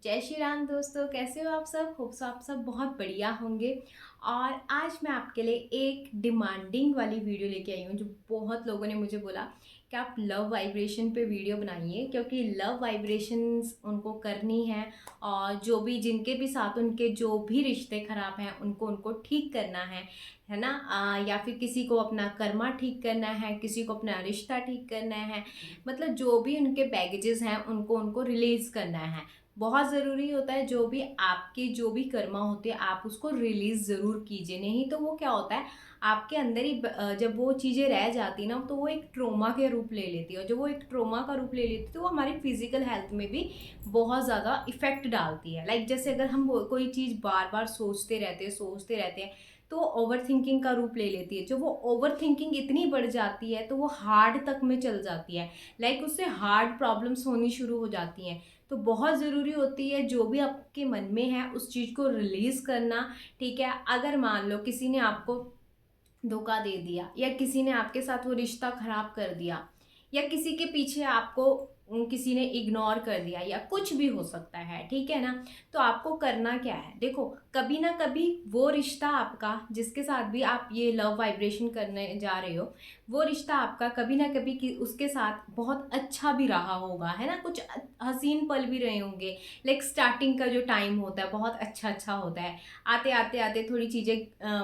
जय श्री राम दोस्तों, कैसे हो आप सब? होप सो आप सब बहुत बढ़िया होंगे। और आज मैं आपके लिए एक डिमांडिंग वाली वीडियो लेके आई हूँ, जो बहुत लोगों ने मुझे बोला कि आप लव वाइब्रेशन पे वीडियो बनाइए, क्योंकि लव वाइब्रेशंस उनको करनी है। और जो भी जिनके भी साथ उनके जो भी रिश्ते खराब हैं उनको उनको ठीक करना है ना। या फिर किसी को अपना कर्मा ठीक करना है, किसी को अपना रिश्ता ठीक करना है। मतलब जो भी उनके बैगेजेस हैं उनको उनको रिलीज करना है। बहुत ज़रूरी होता है, जो भी आपके जो भी कर्मा होते हैं आप उसको रिलीज ज़रूर कीजिए। नहीं तो वो क्या होता है, आपके अंदर ही जब वो चीज़ें रह जाती ना तो वो एक ट्रोमा के रूप ले लेती है। और जब वो एक ट्रोमा का रूप ले लेती है तो वो हमारी फिजिकल हेल्थ में भी बहुत ज़्यादा इफेक्ट डालती है। लाइक जैसे अगर हम कोई चीज़ बार बार सोचते रहते हैं तो वो ओवर थिंकिंग का रूप ले लेती है। जब वो ओवर थिंकिंग इतनी बढ़ जाती है तो वो हार्ट तक में चल जाती है। लाइक उससे हार्ट प्रॉब्लम्स होनी शुरू हो जाती हैं। तो बहुत ज़रूरी होती है जो भी आपके मन में है उस चीज़ को रिलीज़ करना। ठीक है, अगर मान लो किसी ने आपको धोखा दे दिया, या किसी ने आपके साथ वो रिश्ता खराब कर दिया, या किसी के पीछे आपको किसी ने इग्नोर कर दिया, या कुछ भी हो सकता है, ठीक है ना। तो आपको करना क्या है, देखो, कभी ना कभी वो रिश्ता आपका जिसके साथ भी आप ये लव वाइब्रेशन करने जा रहे हो, वो रिश्ता आपका कभी ना कभी उसके साथ बहुत अच्छा भी रहा होगा, है ना। कुछ हसीन पल भी रहे होंगे। लाइक स्टार्टिंग का जो टाइम होता है बहुत अच्छा अच्छा होता है। आते आते आते थोड़ी चीज़ें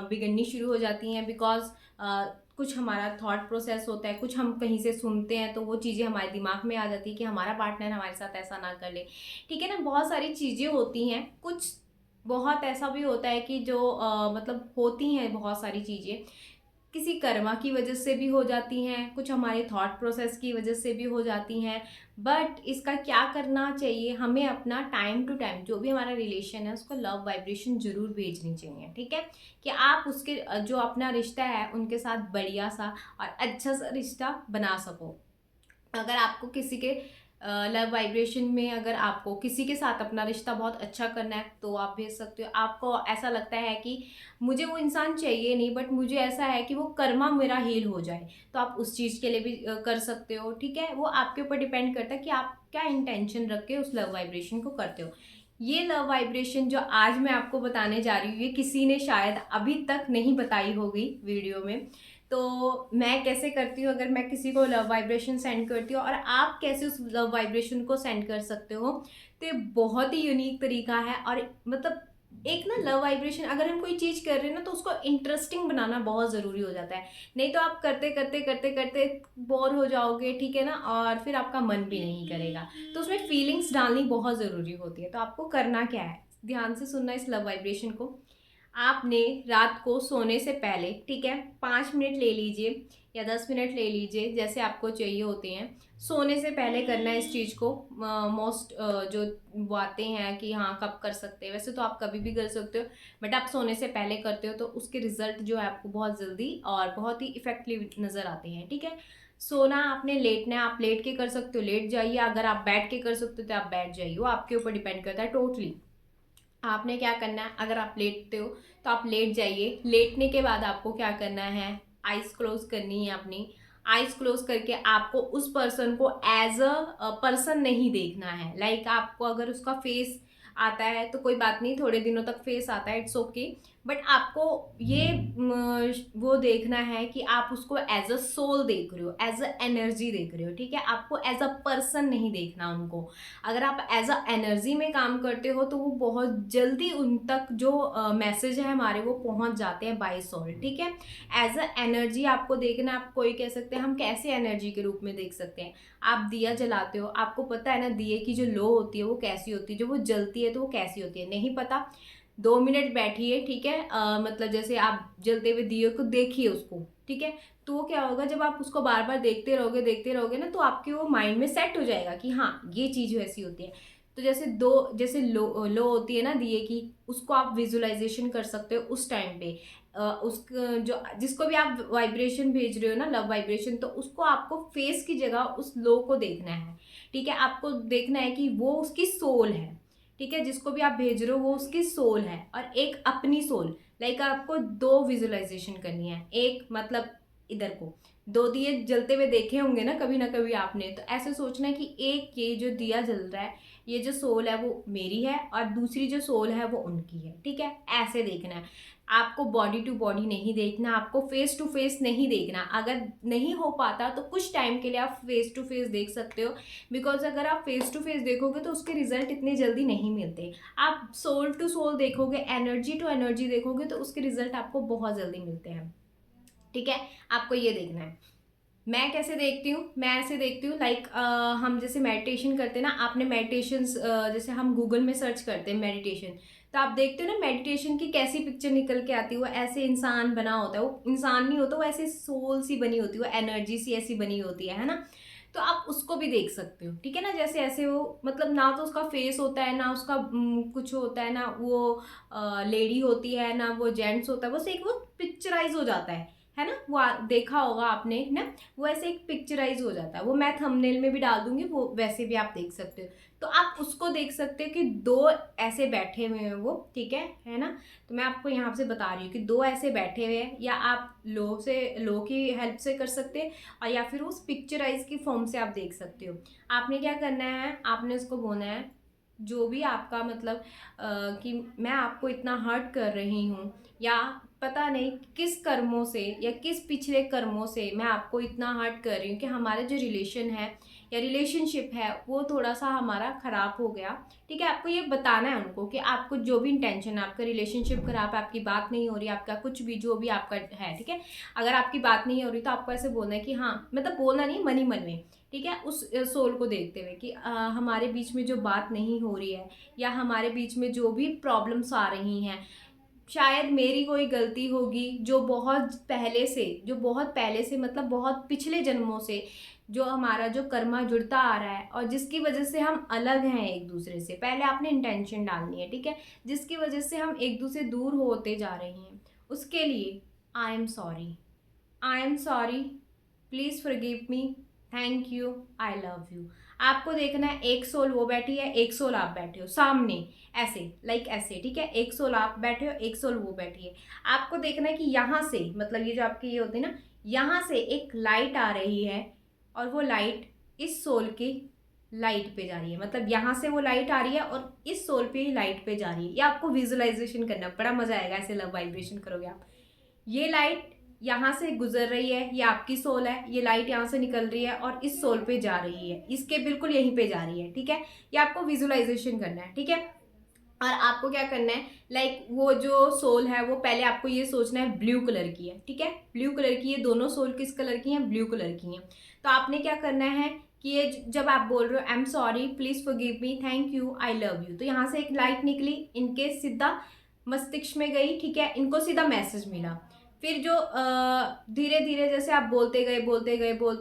बिगड़नी शुरू हो जाती हैं, बिकॉज कुछ हमारा थॉट प्रोसेस होता है, कुछ हम कहीं से सुनते हैं तो वो चीज़ें हमारे दिमाग में आ जाती है कि हमारा पार्टनर हमारे साथ ऐसा ना कर ले। ठीक है ना, बहुत सारी चीज़ें होती हैं। कुछ बहुत ऐसा भी होता है कि जो मतलब होती हैं बहुत सारी चीज़ें किसी कर्मा की वजह से भी हो जाती हैं, कुछ हमारे थॉट प्रोसेस की वजह से भी हो जाती हैं। बट इसका क्या करना चाहिए, हमें अपना टाइम टू टाइम जो भी हमारा रिलेशन है उसको लव वाइब्रेशन जरूर भेजनी चाहिए। ठीक है, कि आप उसके जो अपना रिश्ता है उनके साथ बढ़िया सा और अच्छा सा रिश्ता बना सको। अगर आपको किसी के लव वाइब्रेशन में अगर आपको किसी के साथ अपना रिश्ता बहुत अच्छा करना है तो आप भेज सकते हो। आपको ऐसा लगता है कि मुझे वो इंसान चाहिए नहीं, बट मुझे ऐसा है कि वो कर्मा मेरा हील हो जाए, तो आप उस चीज़ के लिए भी कर सकते हो। ठीक है, वो आपके ऊपर डिपेंड करता है कि आप क्या इंटेंशन रख के उस लव वाइब्रेशन को करते हो। ये लव वाइब्रेशन जो आज मैं आपको बताने जा रही हूँ, ये किसी ने शायद अभी तक नहीं बताई होगी वीडियो में। तो मैं कैसे करती हूँ, अगर मैं किसी को लव वाइब्रेशन सेंड करती हूँ और आप कैसे उस लव वाइब्रेशन को सेंड कर सकते हो, तो ये बहुत ही यूनिक तरीका है। और मतलब एक ना लव वाइब्रेशन अगर हम कोई चीज़ कर रहे हैं ना तो उसको इंटरेस्टिंग बनाना बहुत ज़रूरी हो जाता है। नहीं तो आप करते करते करते करते बोर हो जाओगे, ठीक है ना, और फिर आपका मन भी नहीं करेगा। तो उसमें फीलिंग्स डालनी बहुत ज़रूरी होती है। तो आपको करना क्या है, ध्यान से सुनना इस लव वाइब्रेशन को। आपने रात को सोने से पहले, ठीक है, 5 मिनट ले लीजिए या 10 मिनट ले लीजिए, जैसे आपको चाहिए होते हैं। सोने से पहले करना है इस चीज़ को। मोस्ट जो बातें हैं कि हाँ कब कर सकते हैं, वैसे तो आप कभी भी कर सकते हो, बट आप सोने से पहले करते हो तो उसके रिजल्ट जो है आपको बहुत जल्दी और बहुत ही इफेक्टिव नज़र आते हैं। ठीक है, सोना आपने लेटना है, आप लेट के कर सकते हो, लेट जाइए। अगर आप बैठ के कर सकते हो तो आप बैठ जाइए, वो आपके ऊपर डिपेंड करता है टोटली। आपने क्या करना है, अगर आप लेटते हो तो आप लेट जाइए। लेटने के बाद आपको क्या करना है, आइज क्लोज करनी है अपनी। आइज क्लोज करके आपको उस पर्सन को एज अ पर्सन नहीं देखना है। लाइक आपको अगर उसका फेस आता है तो कोई बात नहीं, थोड़े दिनों तक फेस आता है, इट्स ओके। बट आपको ये वो देखना है कि आप उसको एज अ सोल देख रहे हो, एज अ एनर्जी देख रहे हो। ठीक है, आपको एज अ पर्सन नहीं देखना उनको। अगर आप एज अ एनर्जी में काम करते हो तो वो बहुत जल्दी उन तक जो मैसेज है हमारे वो पहुंच जाते हैं बाय सोल। ठीक है, एज अ एनर्जी आपको देखना। आप कोई कह सकते हैं हम कैसे एनर्जी के रूप में देख सकते हैं, आप दिया जलाते हो, आपको पता है ना दिए की जो लो होती है वो कैसी होती है, जो वो जलती है तो वो कैसी होती है, नहीं पता? 2 मिनट बैठिए, ठीक है, मतलब जैसे आप जलते हुए दिए को देखिए उसको। ठीक है, तो वो क्या होगा, जब आप उसको बार बार देखते रहोगे ना तो आपके वो माइंड में सेट हो जाएगा कि हाँ ये चीज़ वैसी होती है। तो जैसे जैसे लो लो होती है ना दिए की, उसको आप विजुअलाइजेशन कर सकते हो उस टाइम पे। उस जो जिसको भी आप वाइब्रेशन भेज रहे हो ना, लव वाइब्रेशन, तो उसको आपको फेस की जगह उस लो को देखना है। ठीक है, आपको देखना है कि वो उसकी सोल है। ठीक है, जिसको भी आप भेज रहे हो वो उसकी सोल है, और एक अपनी सोल। लाइक आपको दो विजुअलाइजेशन करनी है। एक मतलब इधर को दो दिए जलते हुए देखे होंगे ना कभी आपने, तो ऐसे सोचना है कि एक ये जो दिया जल रहा है, ये जो सोल है वो मेरी है और दूसरी जो सोल है वो उनकी है, ठीक है। ऐसे देखना है आपको, बॉडी टू बॉडी नहीं देखना, आपको फेस टू फेस नहीं देखना। अगर नहीं हो पाता तो कुछ टाइम के लिए आप फेस टू फेस देख सकते हो, बिकॉज अगर आप फेस टू फेस देखोगे तो उसके रिजल्ट इतने जल्दी नहीं मिलते। आप सोल टू सोल देखोगे, एनर्जी टू एनर्जी देखोगे तो उसके रिजल्ट आपको बहुत जल्दी मिलते हैं, ठीक है। आपको ये देखना है। मैं कैसे देखती हूँ, मैं ऐसे देखती हूँ लाइक हम जैसे मेडिटेशन करते हैं ना, आपने मेडिटेशन जैसे हम गूगल में सर्च करते हैं मेडिटेशन, तो आप देखते हो ना मेडिटेशन की कैसी पिक्चर निकल के आती है। वो ऐसे इंसान बना होता है, वो इंसान नहीं होता, वो ऐसे सोल सी बनी होती है, वो एनर्जी सी ऐसी बनी होती है ना। तो आप उसको भी देख सकते हो, ठीक है ना। जैसे ऐसे वो मतलब ना तो उसका फेस होता है ना उसका कुछ होता है ना, वो लेडी होती है ना वो जेंट्स होता है, बस एक वो पिक्चराइज हो जाता है ना। वो देखा होगा आपने ना, वो ऐसे एक पिक्चराइज हो जाता है। वो मैं थंबनेल में भी डाल दूंगी, वो वैसे भी आप देख सकते हो। तो आप उसको देख सकते हो कि दो ऐसे बैठे हुए हैं वो, ठीक है ना। तो मैं आपको यहाँ से बता रही हूँ कि दो ऐसे बैठे हुए हैं, या आप लो की हेल्प से कर सकते हैं, और या फिर उस पिक्चराइज की फॉर्म से आप देख सकते हो। आपने क्या करना है, आपने उसको बोलना है जो भी आपका मतलब कि मैं आपको इतना हर्ट कर रही हूँ, या पता नहीं किस कर्मों से या किस पिछले कर्मों से मैं आपको इतना हर्ट कर रही हूँ कि हमारा जो रिलेशन है या रिलेशनशिप है वो थोड़ा सा हमारा ख़राब हो गया, ठीक है। आपको ये बताना है उनको कि आपको जो भी इंटेंशन है, आपका रिलेशनशिप खराब है, आपकी बात नहीं हो रही, आपका कुछ भी जो भी आपका है, ठीक है। अगर आपकी बात नहीं हो रही तो आपको ऐसे बोलना है कि हाँ, मतलब बोलना नहीं, मन ही मन में, ठीक है, उस सोल को देखते हुए कि हमारे बीच में जो बात नहीं हो रही है, या हमारे बीच में जो भी प्रॉब्लम्स आ रही हैं, शायद मेरी कोई गलती होगी जो बहुत पहले से मतलब बहुत पिछले जन्मों से जो हमारा जो कर्मा जुड़ता आ रहा है, और जिसकी वजह से हम अलग हैं एक दूसरे से। पहले आपने इंटेंशन डालनी है, ठीक है। जिसकी वजह से हम एक दूसरे दूर होते जा रहे हैं, उसके लिए I am sorry, I am sorry, please forgive me, thank you, I love you. आपको देखना है एक सोल वो बैठी है, एक सोल आप बैठे हो सामने, ऐसे लाइक ऐसे, ठीक है। एक सोल आप बैठे हो, एक सोल वो बैठी है। आपको देखना है कि यहाँ से मतलब ये जो आपके ये होते हैं ना, यहाँ से एक लाइट आ रही है, और वो लाइट इस सोल की लाइट पे जा रही है। मतलब यहाँ से वो लाइट आ रही है और इस सोल पे ही लाइट पे जा रही है। ये आपको विजुअलाइजेशन करना, बड़ा मजा आएगा ऐसे लव वाइब्रेशन करोगे आप। ये लाइट यहाँ से गुजर रही है, ये आपकी सोल है, ये लाइट यहाँ से निकल रही है और इस सोल पे जा रही है, इसके बिल्कुल यहीं पे जा रही है, ठीक है। ये आपको विजुअलाइजेशन करना है, ठीक है। और आपको क्या करना है, लाइक वो जो सोल है वो पहले आपको ये सोचना है ब्लू कलर की है, ठीक है। ब्लू कलर की, ये दोनों सोल किस कलर की हैं, ब्लू कलर की हैं। तो आपने क्या करना है कि ये जब आप बोल रहे हो I am sorry, please forgive me, thank you, I love you, तो यहाँ से एक लाइट निकली, इनके सीधा मस्तिष्क में गई, ठीक है। इनको सीधा मैसेज मिला। फिर जो धीरे धीरे जैसे आप बोलते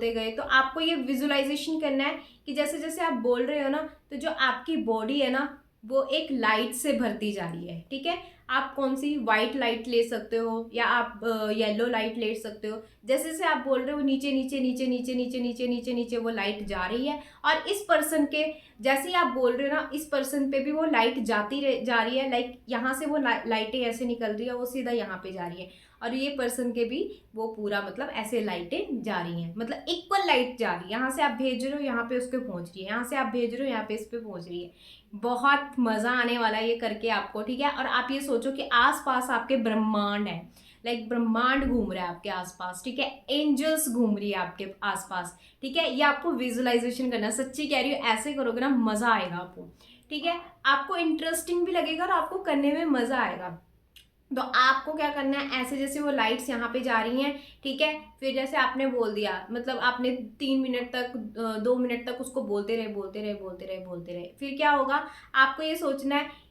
गए तो आपको ये विजुअलाइजेशन करना है कि जैसे जैसे आप बोल रहे हो ना, तो जो आपकी बॉडी है ना वो एक लाइट से भरती जा रही है, ठीक है। आप कौन सी वाइट लाइट ले सकते हो, या आप येलो लाइट ले सकते हो। जैसे जैसे आप बोल रहे हो नीचे नीचे नीचे नीचे नीचे नीचे नीचे नीचे वो लाइट जा रही है, और इस पर्सन के जैसे ही आप बोल रहे हो ना, इस पर्सन पे भी वो लाइट जा रही है। लाइक यहाँ से वो लाइटें ऐसे निकल रही है, वो सीधा यहाँ पे जा रही है, और ये पर्सन के भी वो पूरा मतलब ऐसे लाइटें जा रही हैं, मतलब इक्वल लाइट जा रही है। यहाँ से आप भेज रहे हो, यहाँ पे उसके पहुँच रही है, यहाँ से आप भेज रहे हो, यहाँ पे इस पे पहुँच रही है। बहुत मज़ा आने वाला है ये करके आपको, ठीक है। और आप ये सोचो कि आसपास आपके ब्रह्मांड है, लाइक ब्रह्मांड घूम रहा है आपके आसपास, ठीक है। एंजल्स घूम रही है आपके आसपास, ठीक है। ये आपको विजुअलाइजेशन करना है, सच्ची कह रही हूँ, ऐसे करोगे ना मज़ा आएगा आपको, ठीक है। आपको इंटरेस्टिंग भी लगेगा और आपको करने में मज़ा आएगा। तो आपको क्या करना है, ऐसे जैसे वो लाइट्स यहाँ पे जा रही हैं, ठीक है। फिर जैसे आपने बोल दिया, मतलब आपने 3 मिनट तक 2 मिनट तक उसको बोलते रहे। फिर क्या होगा, आपको ये सोचना है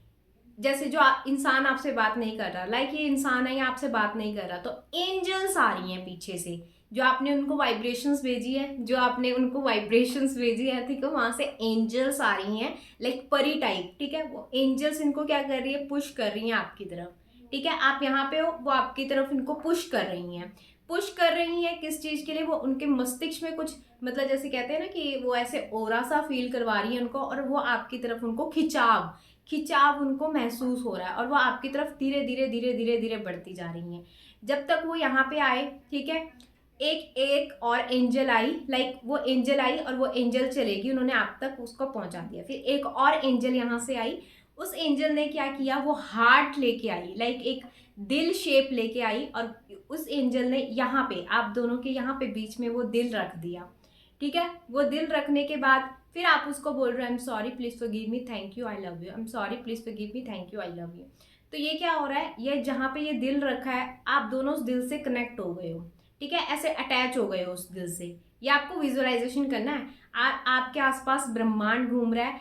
जैसे जो इंसान आपसे बात नहीं कर रहा, लाइक ये इंसान है, ये आपसे बात नहीं कर रहा, तो एंजल्स आ रही हैं पीछे से, जो आपने उनको वाइब्रेशंस भेजी है, ठीक है। वहां से एंजल्स आ रही हैं, लाइक परी टाइप, ठीक है। वो एंजल्स इनको क्या कर रही है, पुश कर रही हैं आपकी तरफ, ठीक है। आप यहाँ पे हो, वो आपकी तरफ इनको पुश कर रही हैं किस चीज़ के लिए, वो उनके मस्तिष्क में कुछ मतलब जैसे कहते हैं ना कि वो ऐसे ओरा सा फील करवा रही है उनको, और वो आपकी तरफ उनको खिंचाव उनको महसूस हो रहा है, और वो आपकी तरफ धीरे धीरे बढ़ती जा रही हैं, जब तक वो यहाँ पे आए, ठीक है। एक एक और एंजल आई, लाइक वो एंजल आई और वो एंजल चलेगी, उन्होंने आप तक उसको पहुंचा दिया। फिर एक और एंजल यहाँ से आई, उस एंजल ने क्या किया, वो हार्ट लेके आई, लाइक एक दिल शेप लेके आई, और उस एंजल ने यहाँ पे आप दोनों के यहाँ पे बीच में वो दिल रख दिया। ठीक है, वो दिल रखने के बाद फिर आप उसको बोल रहे हो I am sorry please forgive me thank you I love you, I am sorry please forgive me thank you I love you. तो ये क्या हो रहा है, ये जहाँ पे ये दिल रखा है, आप दोनों उस दिल से कनेक्ट हो गए हो। ठीक है, ऐसे अटैच हो गए हो उस दिल से। ये आपको विजुअलाइजेशन करना है। आपके आसपास ब्रह्मांड घूम रहा है,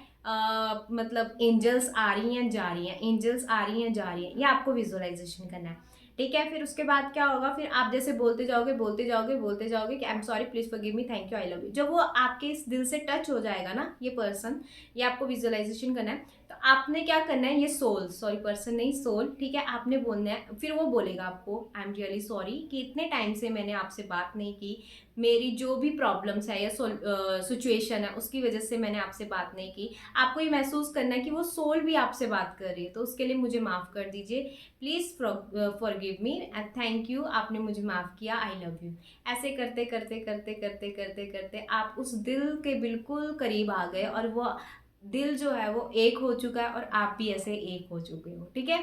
मतलब एंजल्स आ रही हैं जा रही हैं, एंजल्स आ रही हैं जा रही हैं, ये आपको विजुअलाइजेशन करना है। ठीक है, फिर उसके बाद क्या होगा, फिर आप जैसे बोलते जाओगे बोलते जाओगे बोलते जाओगे कि I am sorry please forgive me thank you I love you. जब वो आपके इस दिल से टच हो जाएगा ना ये पर्सन, ये आपको विजुअलाइजेशन करना है, तो आपने क्या करना है, ये सोल, सॉरी पर्सन नहीं सोल, ठीक है, आपने बोलना है। फिर वो बोलेगा आपको आई एम रियली सॉरी कि इतने टाइम से मैंने आपसे बात नहीं की, मेरी जो भी प्रॉब्लम्स है या सिचुएशन है उसकी वजह से मैंने आपसे बात नहीं की। आपको ये महसूस करना है कि वो सोल भी आपसे बात कर रही है, तो उसके लिए मुझे माफ़ कर दीजिए, please forgive me and thank you, आपने मुझे माफ़ किया, आई लव यू। ऐसे करते करते करते करते करते करते आप उस दिल के बिल्कुल करीब आ गए, और वो दिल जो है वो एक हो चुका है और आप भी ऐसे एक हो चुके हो। ठीक है,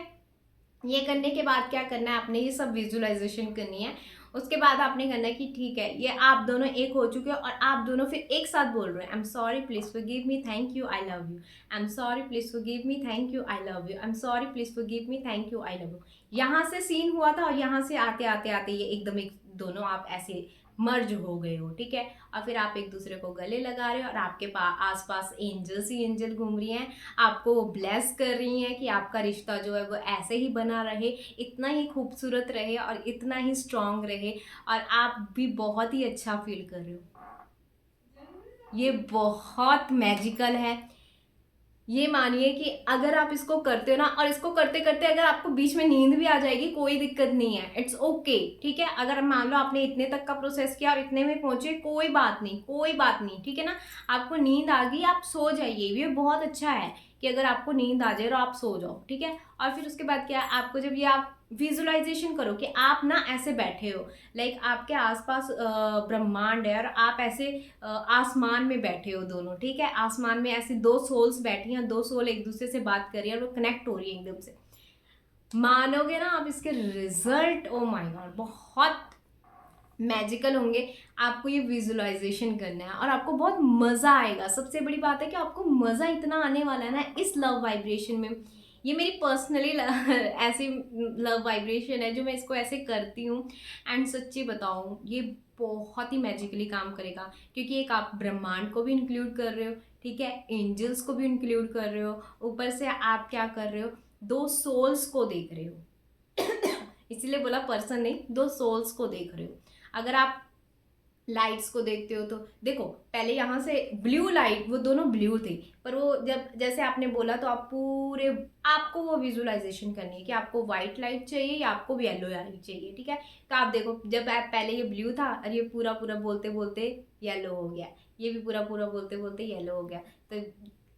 ये करने के बाद क्या करना है, आपने ये सब विजुअलाइजेशन करनी है। उसके बाद आपने करना है कि ठीक है, ये आप दोनों एक हो चुके हो और आप दोनों फिर एक साथ बोल रहे हैं I am sorry please forgive me thank you I love you, I am sorry please forgive me thank you I love you, I am sorry please forgive me thank you I love you. यहाँ से scene हुआ था और यहाँ से आते आते आते ये एकदम एक दोनों आप ऐसे मर्ज हो गए हो। ठीक है, और फिर आप एक दूसरे को गले लगा रहे हो और आपके पास आसपास एंजल्स ही एंजल घूम रही हैं, आपको वो ब्लेस कर रही हैं कि आपका रिश्ता जो है वो ऐसे ही बना रहे, इतना ही खूबसूरत रहे और इतना ही स्ट्रांग रहे, और आप भी बहुत ही अच्छा फील कर रहे हो। ये बहुत मैजिकल है। ये मानिए कि अगर आप इसको करते हो ना, और इसको करते करते अगर आपको बीच में नींद भी आ जाएगी, कोई दिक्कत नहीं है, इट्स ओके। ठीक है, अगर मान लो आपने इतने तक का प्रोसेस किया और इतने में पहुंचे, कोई बात नहीं, कोई बात नहीं। ठीक है ना, आपको नींद आ गई, आप सो जाइए, ये बहुत अच्छा है कि अगर आपको नींद आ जाए तो आप सो जाओ। ठीक है, और फिर उसके बाद क्या है, आपको जब ये आप विजुअलाइजेशन करो कि आप ना ऐसे बैठे हो, लाइक आपके आसपास ब्रह्मांड है और आप ऐसे आसमान में बैठे हो दोनों। ठीक है, आसमान में ऐसे दो सोल्स बैठी हैं, दो सोल एक दूसरे से बात कर रही है और वो कनेक्ट हो रही है एकदम से। मानोगे ना आप इसके रिजल्ट, ओ माय गॉड, बहुत मैजिकल होंगे। आपको ये विजुअलाइजेशन करना है और आपको बहुत मज़ा आएगा। सबसे बड़ी बात है कि आपको मज़ा इतना आने वाला है ना इस लव वाइब्रेशन में। ये मेरी पर्सनली ऐसी लव वाइब्रेशन है जो मैं इसको ऐसे करती हूँ, एंड सच्ची बताऊँ ये बहुत ही मैजिकली काम करेगा, क्योंकि एक आप ब्रह्मांड को भी इंक्लूड कर रहे हो, ठीक है, एंजल्स को भी इंक्लूड कर रहे हो, ऊपर से आप क्या कर रहे हो, दो सोल्स को देख रहे हो। इसीलिए बोला पर्सन नहीं, दो सोल्स को देख रहे हो। अगर आप लाइट्स को देखते हो तो देखो, पहले यहाँ से ब्लू लाइट, वो दोनों ब्लू थे, पर वो जब जैसे आपने बोला तो आप पूरे, आपको वो विजुअलाइजेशन करनी है कि आपको व्हाइट लाइट चाहिए या आपको येलो लाइट चाहिए। ठीक है, तो आप देखो, जब आप पहले ये ब्लू था और ये पूरा पूरा बोलते बोलते येलो हो गया, ये भी पूरा पूरा बोलते बोलते येलो हो गया। तो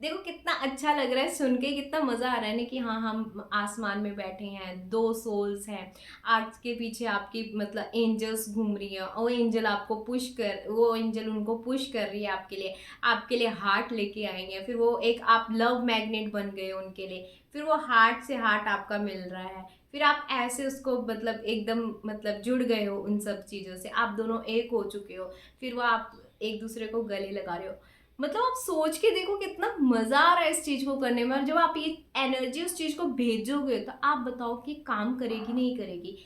देखो कितना अच्छा लग रहा है सुन के, कितना मज़ा आ रहा है ना कि हाँ हम आसमान में बैठे हैं, दो सोल्स हैं, आज के पीछे आपकी मतलब एंजल्स घूम रही है, वो एंजल आपको पुश कर, वो एंजल उनको पुश कर रही है आपके लिए हार्ट लेके आएंगे, फिर वो एक आप लव मैग्नेट बन गए उनके लिए, फिर वो हार्ट से हार्ट आपका मिल रहा है, फिर आप ऐसे उसको मतलब एकदम मतलब जुड़ गए हो उन सब चीज़ों से, आप दोनों एक हो चुके हो, फिर वो आप एक दूसरे को गले लगा रहे हो। मतलब आप सोच के देखो कितना मजा आ रहा है इस चीज को करने में, और जब आप ये एनर्जी उस चीज को भेजोगे तो आप बताओ कि काम करेगी नहीं करेगी।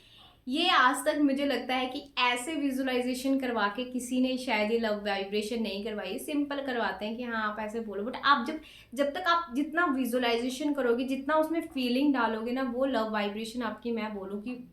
ये आज तक मुझे लगता है कि ऐसे विजुअलाइजेशन करवा के किसी ने शायद ये लव वाइब्रेशन नहीं करवाई। सिंपल करवाते हैं कि हाँ आप ऐसे बोलो, बट आप जब जब तक आप जितना विजुअलाइजेशन करोगे, जितना उसमें फीलिंग डालोगे ना, वो लव वाइब्रेशन आपकी, मैं बोलूँ कि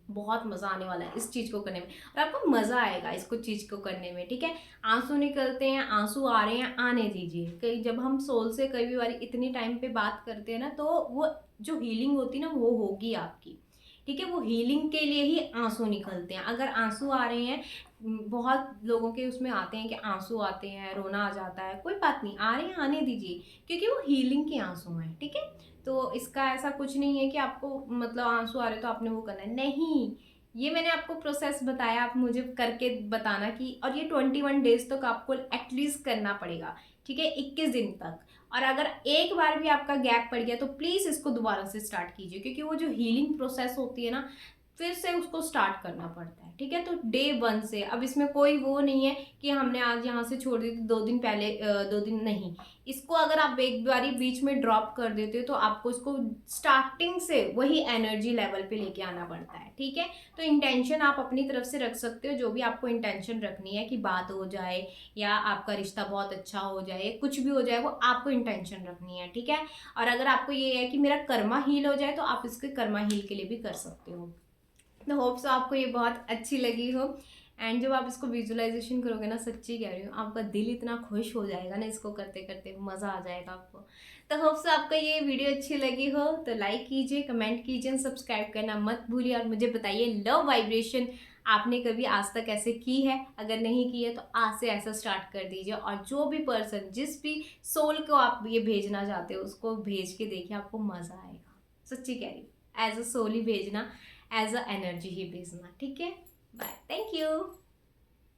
बहुत मज़ा आने वाला है इस चीज़ को करने में, और आपको मज़ा आएगा इसको चीज़ को करने में। ठीक है, आंसू निकलते हैं, आंसू आ रहे हैं, आने दीजिए। कई जब हम सोल से कई बार इतनी टाइम पे बात करते हैं ना, तो वो जो हीलिंग होती है ना वो होगी आपकी। ठीक है, वो हीलिंग के लिए ही आंसू निकलते हैं। अगर आंसू आ रहे हैं, बहुत लोगों के उसमें आते हैं कि आंसू आते हैं, रोना आ जाता है, कोई बात नहीं, आ रहे हैं आने दीजिए, क्योंकि वो हीलिंग के आंसू हैं। ठीक है, तो इसका ऐसा कुछ नहीं है कि आपको मतलब आंसू आ रहे तो आपने वो करना है, नहीं, ये मैंने आपको प्रोसेस बताया, आप मुझे करके बताना कि, और ये 21 डेज तक आपको एटलीस्ट करना पड़ेगा, ठीक है, 21 दिन तक। और अगर एक बार भी आपका गैप पड़ गया तो प्लीज़ इसको दोबारा से स्टार्ट कीजिए, क्योंकि वो जो हीलिंग प्रोसेस होती है ना, फिर से उसको स्टार्ट करना पड़ता है, ठीक है। तो डे 1 से, अब इसमें कोई वो नहीं है कि हमने आज यहाँ से छोड़ दी थी 2 दिन पहले, 2 दिन नहीं। इसको अगर आप एक बारी बीच में ड्रॉप कर देते हो तो आपको इसको स्टार्टिंग से वही एनर्जी लेवल पे लेके आना पड़ता है, ठीक है। तो इंटेंशन आप अपनी तरफ से रख सकते हो, जो भी आपको इंटेंशन रखनी है कि बात हो जाए या आपका रिश्ता बहुत अच्छा हो जाए, कुछ भी हो जाए, वो आपको इंटेंशन रखनी है, ठीक है। और अगर आपको ये है कि मेरा कर्मा हील हो जाए तो आप इसके कर्मा हील के लिए भी कर सकते हो। तो होप सो आपको ये बहुत अच्छी लगी हो। एंड जब आप इसको विजुअलाइजेशन करोगे ना, सच्ची कह रही हूँ, आपका दिल इतना खुश हो जाएगा ना, इसको करते करते मज़ा आ जाएगा आपको। तो होप सो आपको ये वीडियो अच्छी लगी हो तो लाइक कीजिए, कमेंट कीजिए, सब्सक्राइब करना मत भूलिए, और मुझे बताइए लव वाइब्रेशन आपने कभी आज तक ऐसे की है? अगर नहीं की है तो आज से ऐसा स्टार्ट कर दीजिए, और जो भी पर्सन, जिस भी सोल को आप ये भेजना चाहते हो उसको भेज के देखिए, आपको मज़ा आएगा। सच्ची कह रही हूँ, एज अ सोल ही भेजना, एज अ एनर्जी ही भेजना, ठीक है। Bye, thank you.